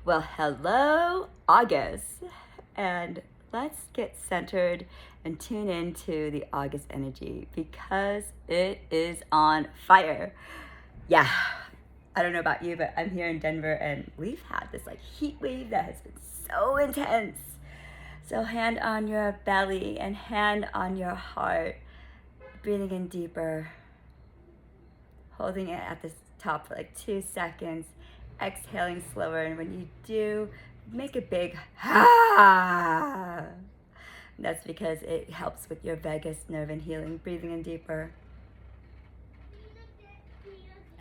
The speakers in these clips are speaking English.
Well, hello, August. And let's get centered and tune into the August energy because it is on fire. Yeah, I don't know about you, but I'm here in Denver and we've had this heat wave that has been so intense. So, hand on your belly and hand on your heart, breathing in deeper, holding it at the top for 2 seconds, exhaling slower, and when you do, make a big ha. That's because it helps with your vagus nerve and healing. Breathing in deeper,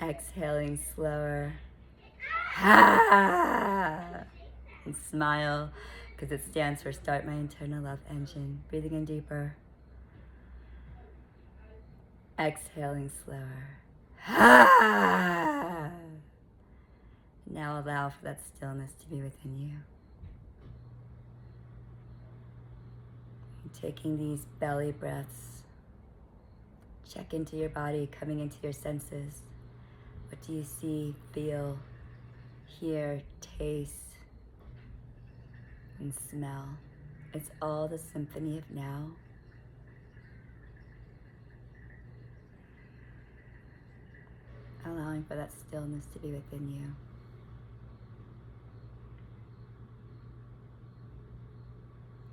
exhaling slower, ha, and smile because it stands for Start My Internal Love Engine. Breathing in deeper, exhaling slower, ha. Now allow for that stillness to be within you. Taking these belly breaths, check into your body, coming into your senses. What do you see, feel, hear, taste, and smell? It's all the symphony of now. Allowing for that stillness to be within you.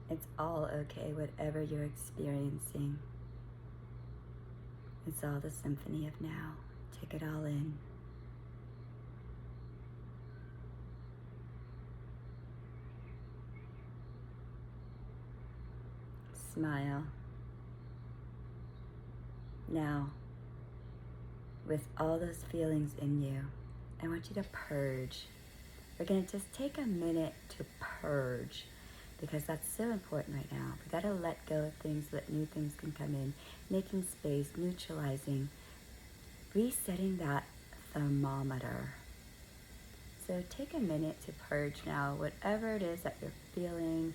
It's all okay, whatever you're experiencing. It's all the symphony of now. Take it all in. Smile. Now, with all those feelings in you, I want you to purge. We're going to just take a minute to purge because that's so important right now. We got to let go of things so that new things can come in, making space, neutralizing, resetting that thermometer. So take a minute to purge now, whatever it is that you're feeling,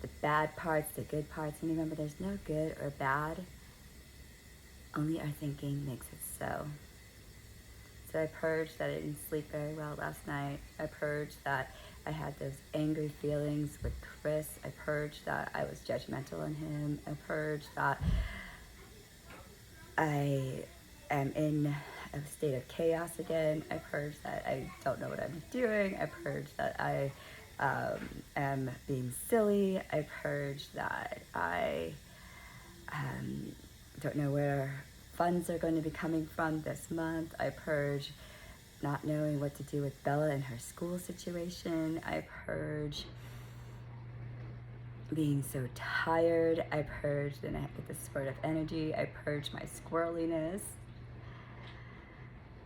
the bad parts, the good parts. And remember, there's no good or bad. Only our thinking makes it so. So I purged that I didn't sleep very well last night. I purged that I had those angry feelings with Chris. I purged that I was judgmental on him. I purged that I am in a state of chaos again. I purged that I don't know what I'm doing. I purged that I am being silly. I purged that I don't know where funds are going to be coming from this month. I purge not knowing what to do with Bella and her school situation. I purge being so tired. I purged, and I with the spurt of energy, I purged my squirreliness.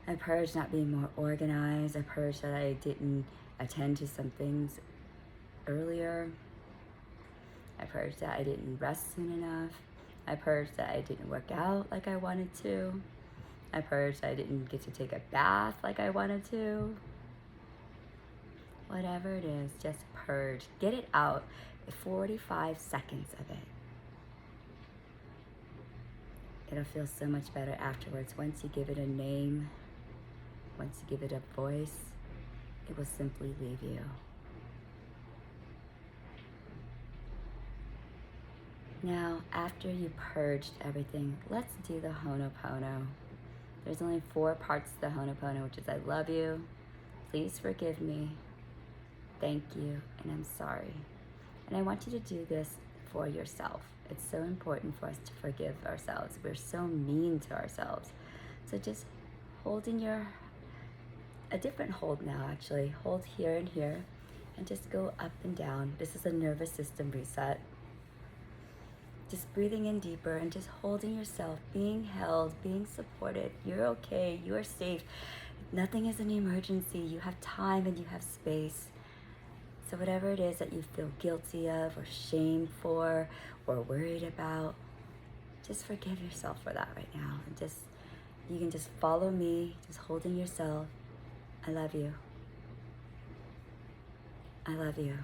I purged not being more organized. I purged that I didn't attend to some things earlier. I purged that I didn't rest soon enough. I purged that I didn't work out like I wanted to. I purged that I didn't get to take a bath like I wanted to. Whatever it is, just purge. Get it out. 45 seconds of it. It'll feel so much better afterwards. Once you give it a name, once you give it a voice, it will simply leave you. Now, after you purged everything, let's do the Ho'oponopono. There's only 4 parts to the Ho'oponopono, which is I love you, please forgive me, thank you, and I'm sorry. And I want you to do this for yourself. It's so important for us to forgive ourselves. We're so mean to ourselves. So just holding a different hold now actually. Hold here and here and just go up and down. This is a nervous system reset. Just breathing in deeper and just holding yourself, being held, being supported. You're okay, you are safe. Nothing is an emergency. You have time and you have space. So whatever it is that you feel guilty of or shame for or worried about, just forgive yourself for that right now. And you can just follow me, just holding yourself. I love you. I love you.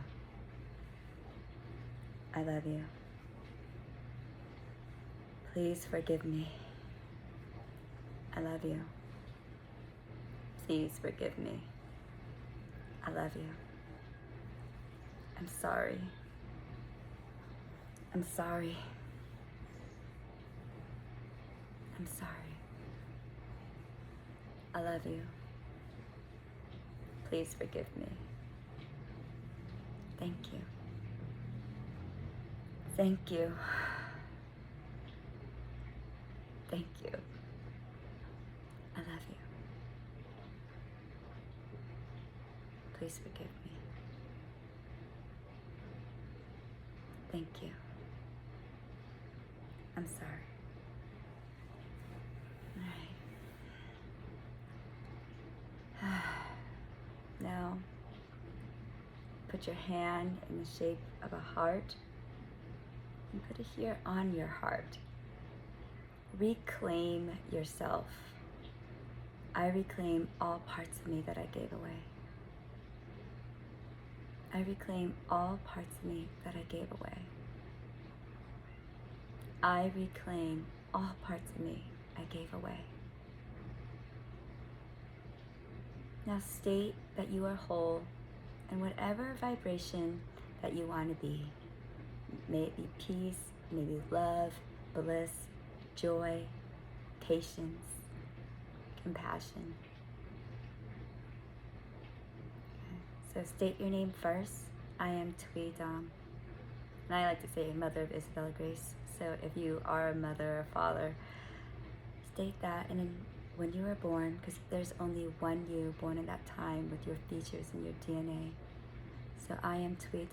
I love you. Please forgive me. I love you. Please forgive me. I love you. I'm sorry. I'm sorry. I'm sorry. I love you. Please forgive me. Thank you. Thank you. Thank you. I love you. Please forgive me. Thank you. I'm sorry. All right. Now, put your hand in the shape of a heart and put it here on your heart. Reclaim yourself. I reclaim all parts of me that I gave away. I reclaim all parts of me that I gave away. I reclaim all parts of me I gave away. Now state that you are whole in whatever vibration that you want to be. May it be peace, may it be love, bliss, joy, patience, compassion. Okay. So state your name first. I am Thuy. And I like to say Mother of Isabella Grace. So if you are a mother or father, state that. And then when you were born, because there's only one you born in that time with your features and your DNA. So I am Thuy,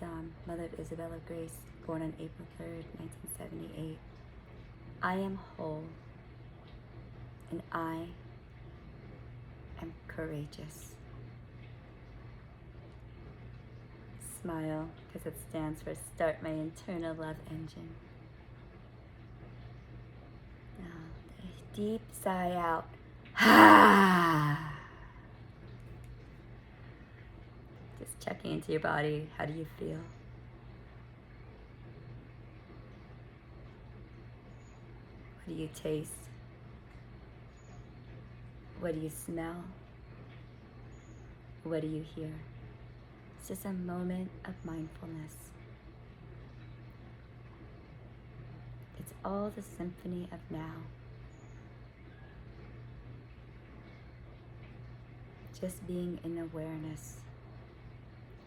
Mother of Isabella Grace, born on April 3rd, 1978. I am whole, and I am courageous. Smile, because it stands for Start My Internal Love Engine. Now, deep sigh out. Just checking into your body. How do you feel? What do you taste? What do you smell? What do you hear? It's just a moment of mindfulness. It's all the symphony of now. Just being in awareness,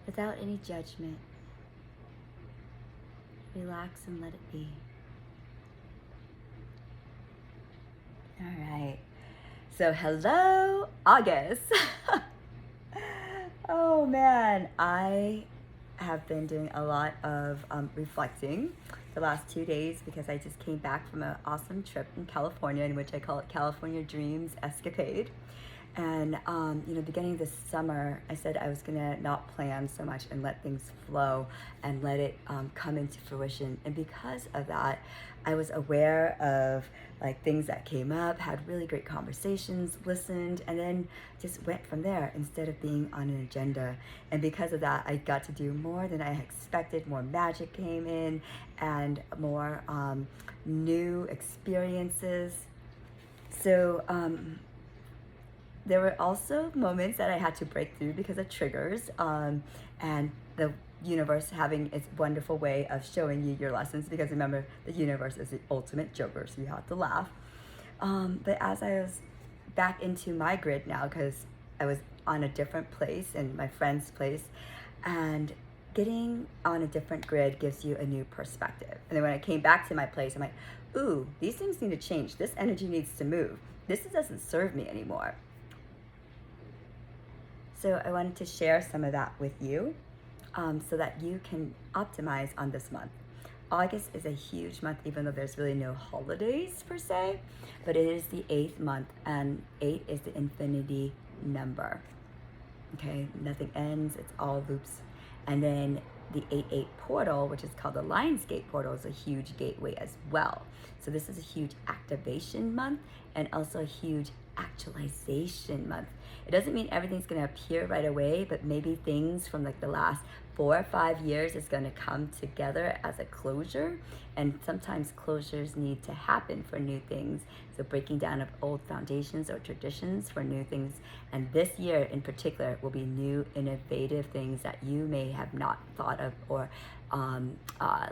without any judgment. Relax and let it be. All right. So hello, August. Oh man, I have been doing a lot of reflecting the last 2 days because I just came back from an awesome trip in California, in which I call it California Dreams Escapade. And, beginning of this summer, I said I was gonna not plan so much and let things flow and let it come into fruition. And because of that, I was aware of things that came up, had really great conversations, listened, and then just went from there instead of being on an agenda. And because of that, I got to do more than I expected. More magic came in and more new experiences. So, there were also moments that I had to break through because of triggers, and the universe having its wonderful way of showing you your lessons, because remember, the universe is the ultimate joker, so you have to laugh. But as I was back into my grid now, because I was on a different place, in my friend's place, and getting on a different grid gives you a new perspective. And then when I came back to my place, I'm like, ooh, these things need to change. This energy needs to move. This doesn't serve me anymore. So I wanted to share some of that with you so that you can optimize on this month. August is a huge month, even though there's really no holidays per se, but it is the 8th month, and 8 is the infinity number. Okay, nothing ends, it's all loops. And then the 8-8 portal, which is called the Lionsgate portal, is a huge gateway as well. So this is a huge activation month, and also a huge actualization month. It doesn't mean everything's going to appear right away, but maybe things from like the last 4 or 5 years is going to come together as a closure. And sometimes closures need to happen for new things. So breaking down of old foundations or traditions for new things. And this year in particular will be new innovative things that you may have not thought of or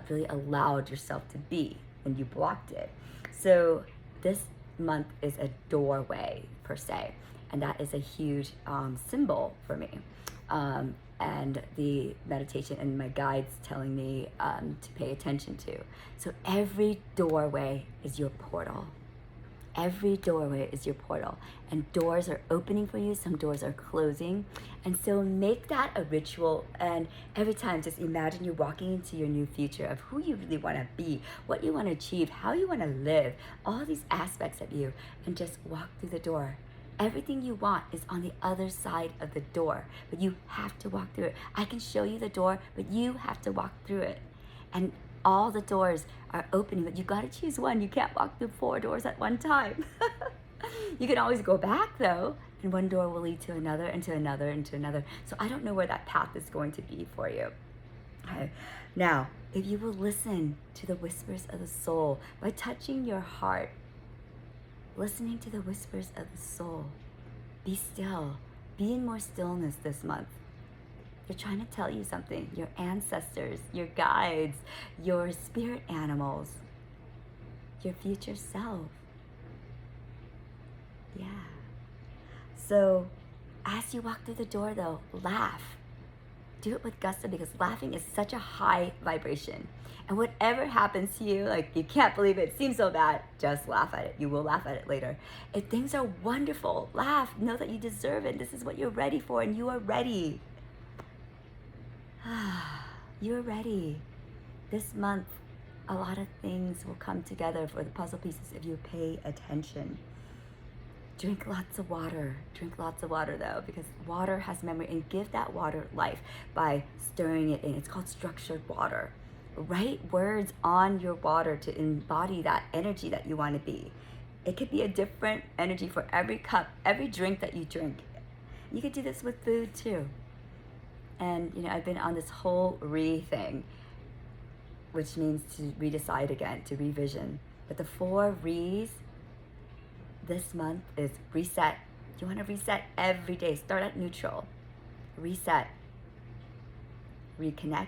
really allowed yourself to be, and you blocked it. So this month is a doorway per se, and that is a huge symbol for me. And the meditation and my guides telling me to pay attention to. So every doorway is your portal. Every doorway is your portal, and doors are opening for you, some doors are closing. And so make that a ritual, and every time just imagine you're walking into your new future of who you really want to be, what you want to achieve, how you want to live, all these aspects of you, and just walk through the door. Everything you want is on the other side of the door, but you have to walk through it. I can show you the door, but you have to walk through it. And all the doors are opening, but you got to choose one. You can't walk through 4 doors at one time. You can always go back though, and one door will lead to another and to another and to another. So I don't know where that path is going to be for you. Okay. Now, if you will listen to the whispers of the soul by touching your heart, listening to the whispers of the soul, be still. Be in more stillness this month. They're trying to tell you something. Your ancestors, your guides, your spirit animals, your future self. Yeah. So as you walk through the door though, laugh. Do it with gusto, because laughing is such a high vibration. And whatever happens to you, like you can't believe it seems so bad, just laugh at it. You will laugh at it later. If things are wonderful, laugh. Know that you deserve it. This is what you're ready for, and you are ready. You're ready. This month, a lot of things will come together for the puzzle pieces if you pay attention. Drink lots of water. Drink lots of water though, because water has memory, and give that water life by stirring it in. It's called structured water. Write words on your water to embody that energy that you want to be. It could be a different energy for every cup, every drink that you drink. You could do this with food too. And you know, I've been on this whole thing, which means to redecide again, to revision. But the 4 re's this month is reset. You want to reset every day. Start at neutral. Reset. Reconnect.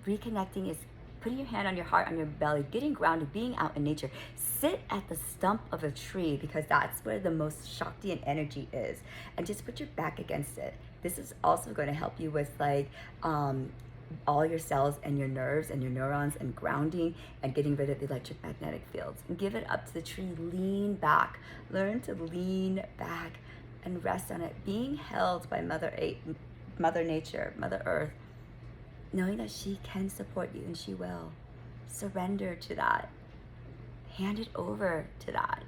Reconnecting is putting your hand on your heart, on your belly, getting grounded, being out in nature. Sit at the stump of a tree, because that's where the most Shakti and energy is. And just put your back against it. This is also going to help you with like all your cells and your nerves and your neurons, and grounding and getting rid of the electromagnetic fields. And give it up to the tree. Lean back. Learn to lean back and rest on it. Being held by Mother Nature, Mother Earth. Knowing that she can support you, and she will. Surrender to that. Hand it over to that.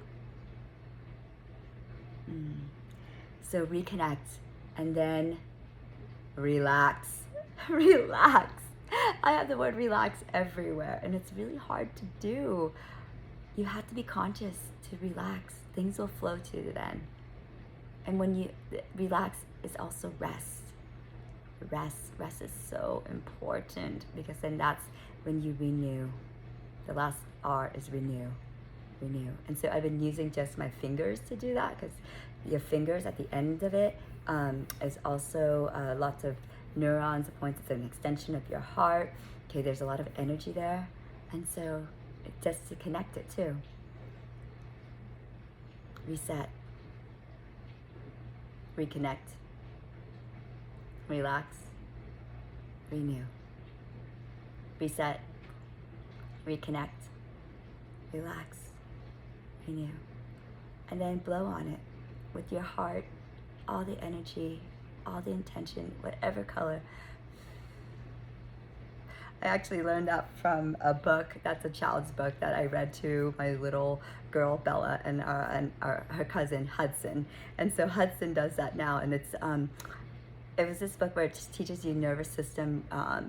So reconnect, and then relax. Relax. I have the word relax everywhere, and it's really hard to do. You have to be conscious to relax. Things will flow to you then. And when you relax, is also rest. Rest is so important, because then that's when you renew. The last R is renew. And so I've been using just my fingers to do that, because your fingers at the end of it is also lots of neurons, points. It's an extension of your heart. Okay, there's a lot of energy there, and so just to connect it too. Reset. Reconnect. Relax. Renew. Reset. Reconnect. Relax. Renew. And then blow on it with your heart, all the energy, all the intention, whatever color. I actually learned that from a book. That's a child's book that I read to my little girl Bella and her cousin Hudson. And so Hudson does that now, and it's it was this book where it just teaches you nervous system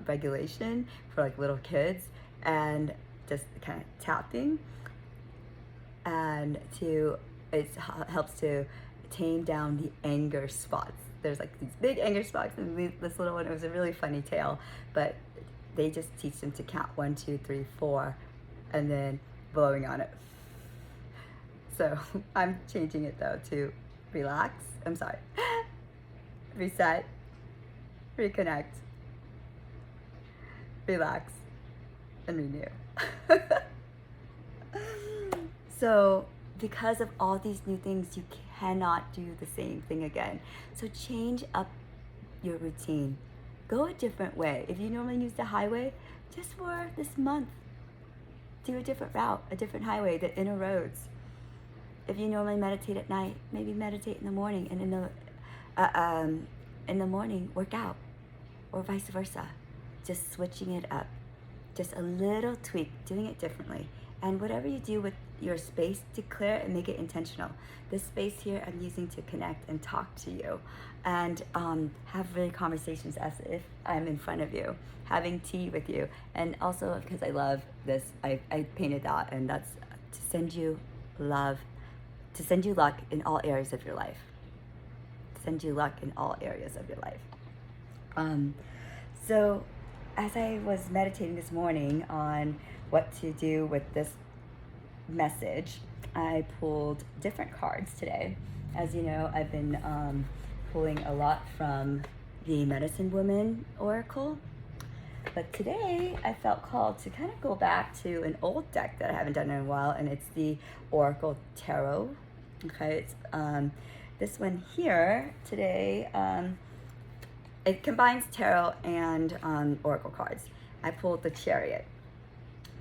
regulation for like little kids, and just kind of tapping, and to helps to tame down the anger spots. There's like these big anger spots, and this little one, it was a really funny tale, but they just teach them to count 1, 2, 3, 4, and then blowing on it. So I'm changing it though to relax, reset, reconnect, relax, and renew. So because of all these new things, you cannot do the same thing again. So change up your routine. Go a different way. If you normally use the highway, just for this month, do a different route, a different highway, the inner roads. If you normally meditate at night, maybe meditate in the morning, and in the morning work out, or vice versa. Just switching it up, just a little tweak, doing it differently. And whatever you do with your space, declare and make it intentional. This space here I'm using to connect and talk to you, and have really conversations as if I'm in front of you, having tea with you. And also, because I love this, I painted that, and that's to send you love, to send you luck in all areas of your life. To send you luck in all areas of your life. So as I was meditating this morning on what to do with this message, I pulled different cards today. As you know, I've been pulling a lot from the Medicine Woman Oracle, but today I felt called to kind of go back to an old deck that I haven't done in a while, and it's the Oracle Tarot. Okay, it's this one here today. It combines tarot and oracle cards. I pulled the Chariot,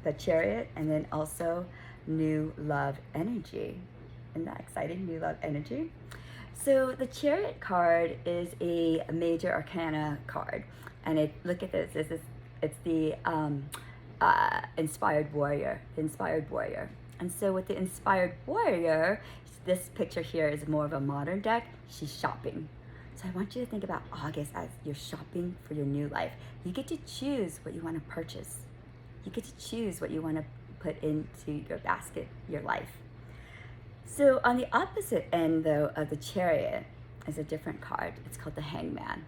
and then also New Love Energy. Isn't that exciting? New Love Energy. So the Chariot card is a major arcana card, and look at this. It's the inspired warrior. And so with the inspired warrior, this picture here is more of a modern deck. She's shopping. So I want you to think about August as you're shopping for your new life. You get to choose what you want to purchase. You get to choose what you want to put into your basket, your life. So on the opposite end, though, of the Chariot is a different card. It's called the Hangman.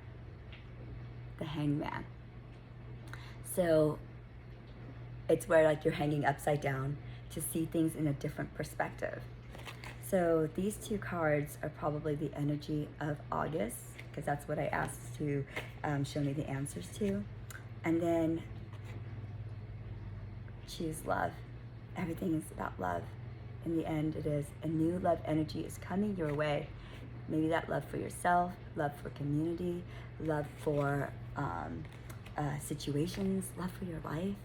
The Hangman. So it's where like you're hanging upside down to see things in a different perspective. So these two cards are probably the energy of August, because that's what I asked to show me the answers to. And then choose love. Everything is about love. In the end, it is. A new love energy is coming your way. Maybe that love for yourself, love for community, love for situations, love for your life.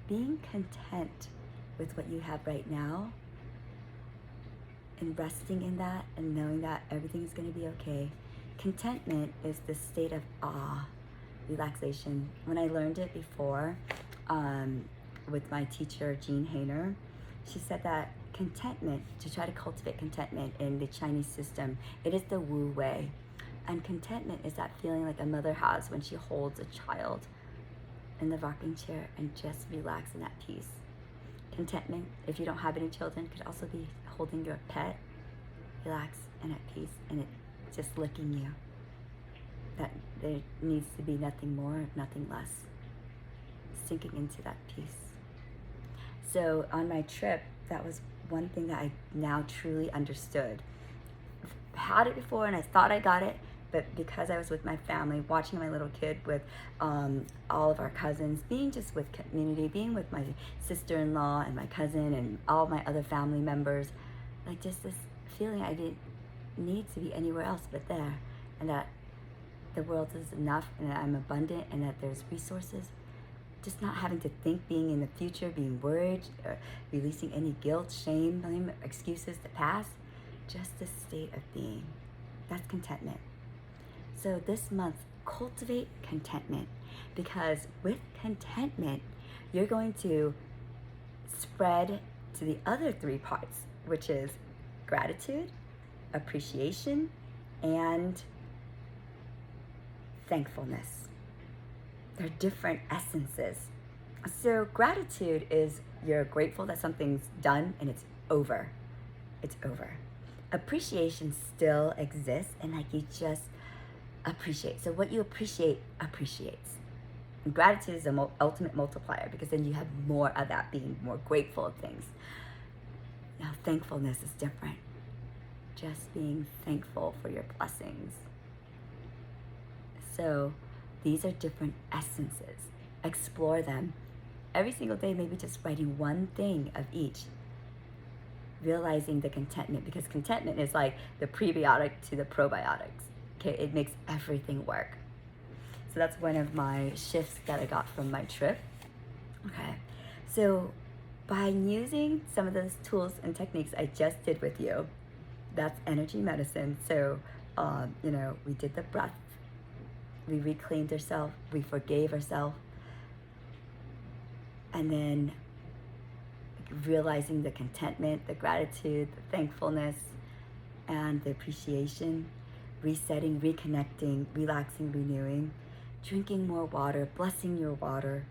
Being content with what you have right now, and resting in that and knowing that everything is going to be okay. Contentment is the state of awe, relaxation. When I learned it before with my teacher, Jean Hainer, she said that contentment, to try to cultivate contentment in the Chinese system, it is the Wu way. And contentment is that feeling like a mother has when she holds a child in the rocking chair and just relax in that peace. Contentment, if you don't have any children, could also be holding your pet, relax and at peace, and it just licking you. That there needs to be nothing more, nothing less. Sinking into that peace. So on my trip, that was one thing that I now truly understood. I've had it before and I thought I got it, but because I was with my family, watching my little kid with all of our cousins, being just with community, being with my sister-in-law and my cousin and all my other family members, like just this feeling I didn't need to be anywhere else but there, and that the world is enough and that I'm abundant and that there's resources. Just not having to think, being in the future, being worried, or releasing any guilt, shame, blame, excuses to past. Just the state of being. That's contentment. So this month, cultivate contentment, because with contentment, you're going to spread to the other three parts, which is gratitude, appreciation, and thankfulness. They're different essences. So gratitude is you're grateful that something's done and it's over. it's over. Appreciation still exists, and like you just appreciate. So what you appreciate appreciates. And gratitude is the ultimate multiplier, because then you have more of that, being more grateful of things. Now thankfulness is different. Just being thankful for your blessings. So these are different essences. Explore them. Every single day, maybe just writing one thing of each. Realizing the contentment, because contentment is like the prebiotic to the probiotics. Okay, it makes everything work. So that's one of my shifts that I got from my trip. Okay, so by using some of those tools and techniques I just did with you, that's energy medicine. So, we did the breath. We reclaimed ourselves. We forgave ourselves. And then realizing the contentment, the gratitude, the thankfulness, and the appreciation. Resetting, reconnecting, relaxing, renewing. Drinking more water, blessing your water.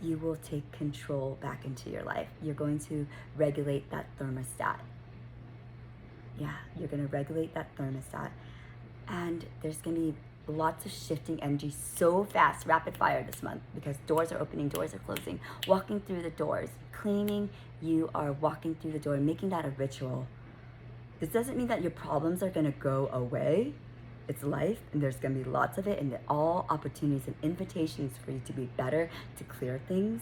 You will take control back into your life. You're going to regulate that thermostat. Yeah, you're going to regulate that thermostat. And there's going to be lots of shifting energy so fast, rapid fire this month, because doors are opening, doors are closing, walking through the doors, cleaning, you are walking through the door, making that a ritual. This doesn't mean that your problems are going to go away. It's life, and there's going to be lots of it, and all opportunities and invitations for you to be better, to clear things.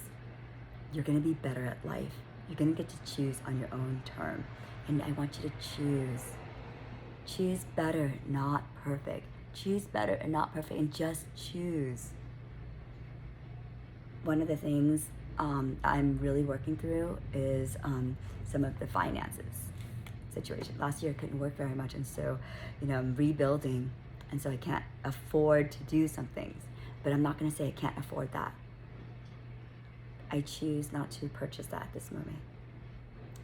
You're going to be better at life. You're going to get to choose on your own term. And I want you to choose. Choose better, not perfect. Choose better and not perfect, and just choose. One of the things I'm really working through is some of the finances situation. Last year I couldn't work very much, and so I'm rebuilding, and so I can't afford to do some things. But I'm not going to say I can't afford that. I choose not to purchase that at this moment.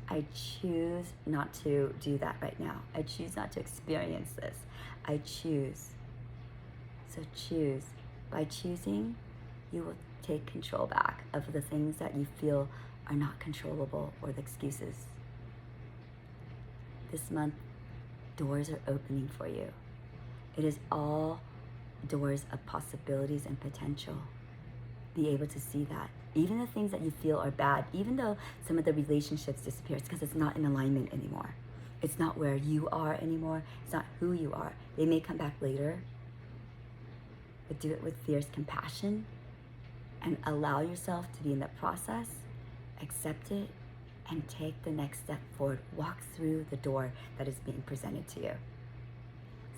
I choose not to do that right now. I choose not to experience this. I choose. So choose. By choosing, you will take control back of the things that you feel are not controllable, or the excuses. This month, doors are opening for you. It is all doors of possibilities and potential. Be able to see that. Even the things that you feel are bad, even though some of the relationships disappear, it's because it's not in alignment anymore. It's not where you are anymore. It's not who you are. They may come back later, but do it with fierce compassion and allow yourself to be in the process, accept it, and take the next step forward. Walk through the door that is being presented to you.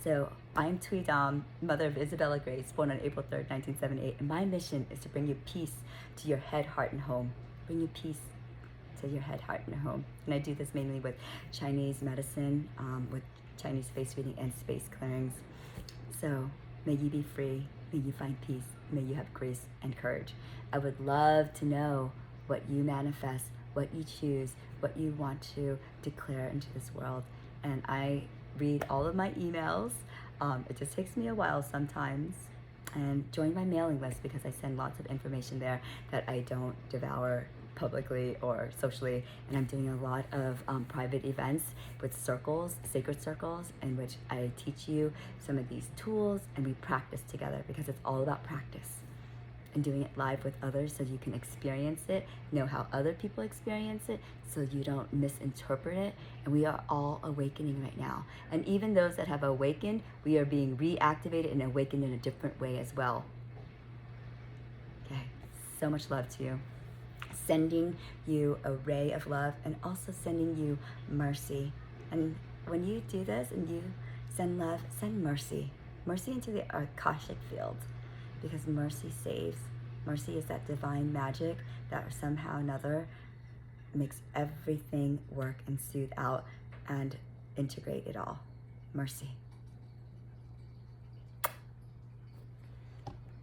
So I'm Thuy, mother of Isabella Grace, born on April 3rd, 1978, and my mission is to bring you peace to your head, heart, and home. Bring you peace to your head, heart, and home. And I do this mainly with Chinese medicine, with Chinese face reading and space clearings. So may you be free, may you find peace, may you have grace and courage. I would love to know what you manifest, what you choose, what you want to declare into this world. And I read all of my emails. It just takes me a while sometimes. And join my mailing list, because I send lots of information there that I don't devour publicly or socially. And I'm doing a lot of private events with circles, sacred circles, in which I teach you some of these tools and we practice together, because it's all about practice. And doing it live with others so you can experience it, know how other people experience it, so you don't misinterpret it. And we are all awakening right now. And even those that have awakened, we are being reactivated and awakened in a different way as well. Okay, so much love to you. Sending you a ray of love, and also sending you mercy. And when you do this and you send love, send mercy. Mercy into the Akashic field. Because mercy saves. Mercy is that divine magic that somehow or another makes everything work and soothe out and integrate it all. Mercy.